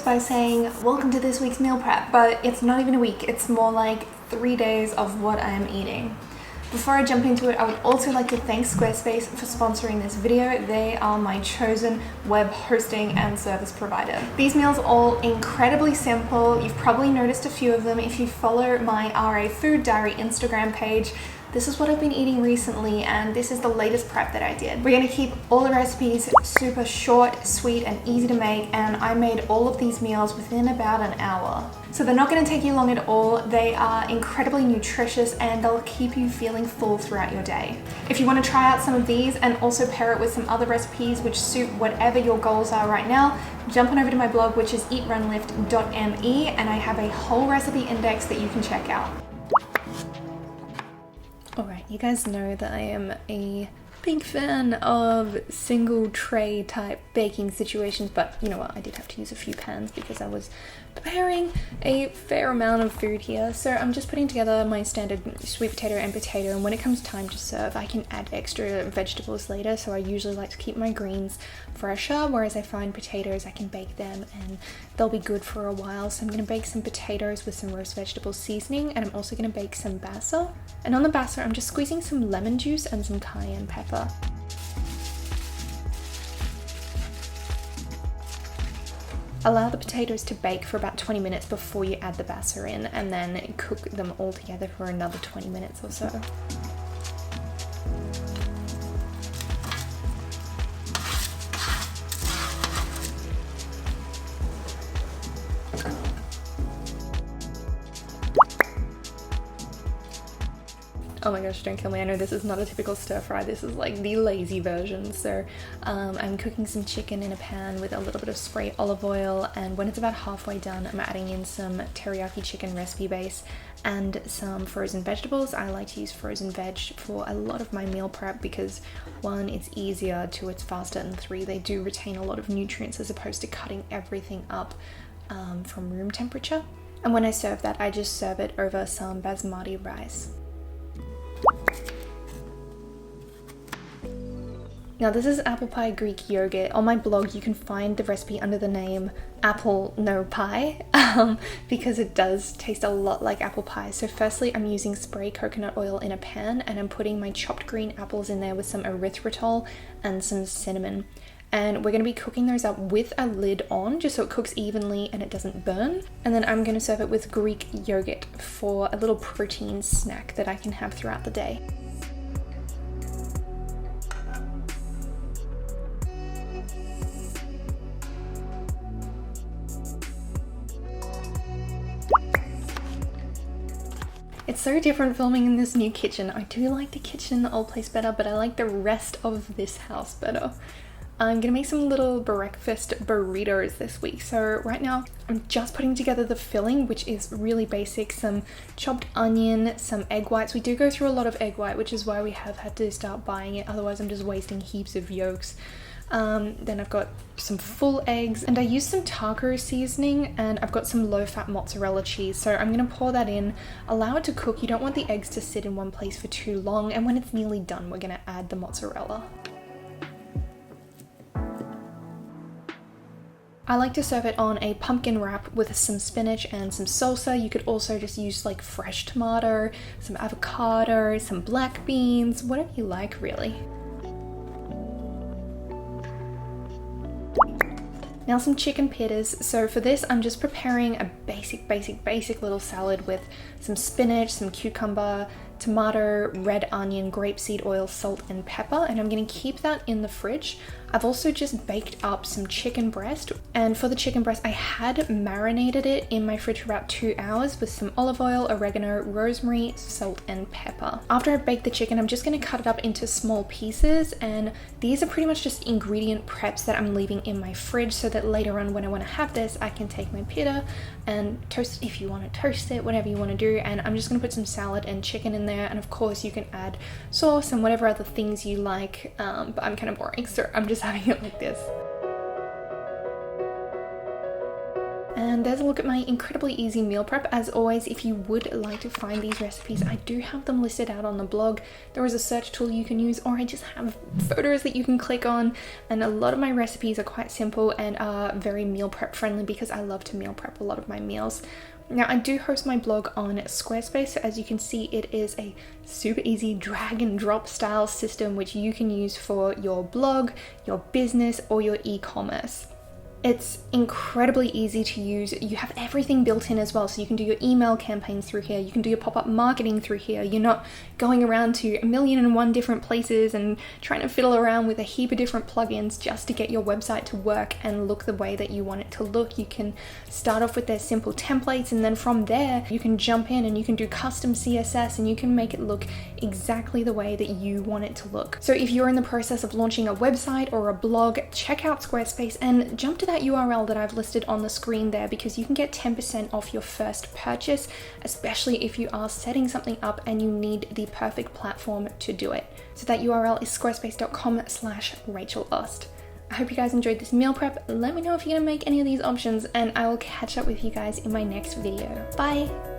by saying, welcome to this week's meal prep, but it's not even a week, it's more like 3 days of what I am eating. Before I jump into it, I would also like to thank Squarespace for sponsoring this video. They are my chosen web hosting and service provider. These meals are all incredibly simple. You've probably noticed a few of them if you follow my RA Food Diary Instagram page. This is what I've been eating recently, and this is the latest prep that I did. We're gonna keep all the recipes super short, sweet, and easy to make, and I made all of these meals within about an hour. So they're not gonna take you long at all. They are incredibly nutritious and they'll keep you feeling full throughout your day. If you wanna try out some of these and also pair it with some other recipes which suit whatever your goals are right now, jump on over to my blog, which is eatrunlift.me, and I have a whole recipe index that you can check out. Alright, you guys know that I am a big fan of single tray type baking situations, but you know what, I did have to use a few pans because I was preparing a fair amount of food here. So I'm just putting together my standard sweet potato and potato, and when it comes time to serve, I can add extra vegetables later. So I usually like to keep my greens fresher, whereas I find potatoes, I can bake them and they'll be good for a while. So I'm going to bake some potatoes with some roast vegetable seasoning, and I'm also going to bake some basa. And on the basa, I'm just squeezing some lemon juice and some cayenne pepper. Allow the potatoes to bake for about 20 minutes before you add the basa in, and then cook them all together for another 20 minutes or so. Oh my gosh, don't kill me. I know this is not a typical stir fry. This is like the lazy version. So I'm cooking some chicken in a pan with a little bit of spray olive oil, and when it's about halfway done, I'm adding in some teriyaki chicken recipe base and some frozen vegetables. I like to use frozen veg for a lot of my meal prep because 1, it's easier, 2, it's faster, and 3, they do retain a lot of nutrients as opposed to cutting everything up from room temperature. And when I serve that, I just serve it over some basmati rice. Now this is apple pie Greek yogurt. On my blog you can find the recipe under the name apple no pie because it does taste a lot like apple pie. So firstly, I'm using spray coconut oil in a pan, and I'm putting my chopped green apples in there with some erythritol and some cinnamon. And we're going to be cooking those up with a lid on just so it cooks evenly and it doesn't burn. And then I'm going to serve it with Greek yogurt for a little protein snack that I can have throughout the day. It's so different filming in this new kitchen. I do like the kitchen in the old place better, but I like the rest of this house better. I'm gonna make some little breakfast burritos this week. So right now I'm just putting together the filling, which is really basic. Some chopped onion, some egg whites. We do go through a lot of egg white, which is why we have had to start buying it. Otherwise I'm just wasting heaps of yolks. Then I've got some full eggs, and I used some taco seasoning, and I've got some low-fat mozzarella cheese. So I'm going to pour that in, allow it to cook. You don't want the eggs to sit in one place for too long, and when it's nearly done, we're going to add the mozzarella. I like to serve it on a pumpkin wrap with some spinach and some salsa. You could also just use like fresh tomato, some avocado, some black beans, whatever you like really. Now some chicken pittas. So for this, I'm just preparing a basic little salad with some spinach, some cucumber, tomato, red onion, grapeseed oil, salt, and pepper, and I'm going to keep that in the fridge. I've also just baked up some chicken breast, and for the chicken breast, I had marinated it in my fridge for about 2 hours with some olive oil, oregano, rosemary, salt, and pepper. After I bake the chicken, I'm just going to cut it up into small pieces, and these are pretty much just ingredient preps that I'm leaving in my fridge so that later on when I want to have this, I can take my pita and toast it if you want to toast it, whatever you want to do. And I'm just going to put some salad and chicken in there, and of course you can add sauce and whatever other things you like, but I'm kind of boring, so I'm just having it like this. And there's a look at my incredibly easy meal prep. As always, if you would like to find these recipes, I do have them listed out on the blog. There is a search tool you can use, or I just have photos that you can click on, and a lot of my recipes are quite simple and are very meal prep friendly because I love to meal prep a lot of my meals. Now, I do host my blog on Squarespace, so as you can see, it is a super easy drag and drop style system which you can use for your blog, your business, or your e-commerce. It's incredibly easy to use. You have everything built in as well, so you can do your email campaigns through here, you can do your pop-up marketing through here. You're not going around to 1,000,001 different places and trying to fiddle around with a heap of different plugins just to get your website to work and look the way that you want it to look. You can start off with their simple templates, and then from there you can jump in and you can do custom CSS and you can make it look exactly the way that you want it to look. So if you're in the process of launching a website or a blog, check out Squarespace and jump to that URL that I've listed on the screen there, because you can get 10% off your first purchase, especially if you are setting something up and you need the perfect platform to do it. So that URL is squarespace.com/Rachel Ost. I hope you guys enjoyed this meal prep. Let me know if you're gonna make any of these options, and I will catch up with you guys in my next video. Bye!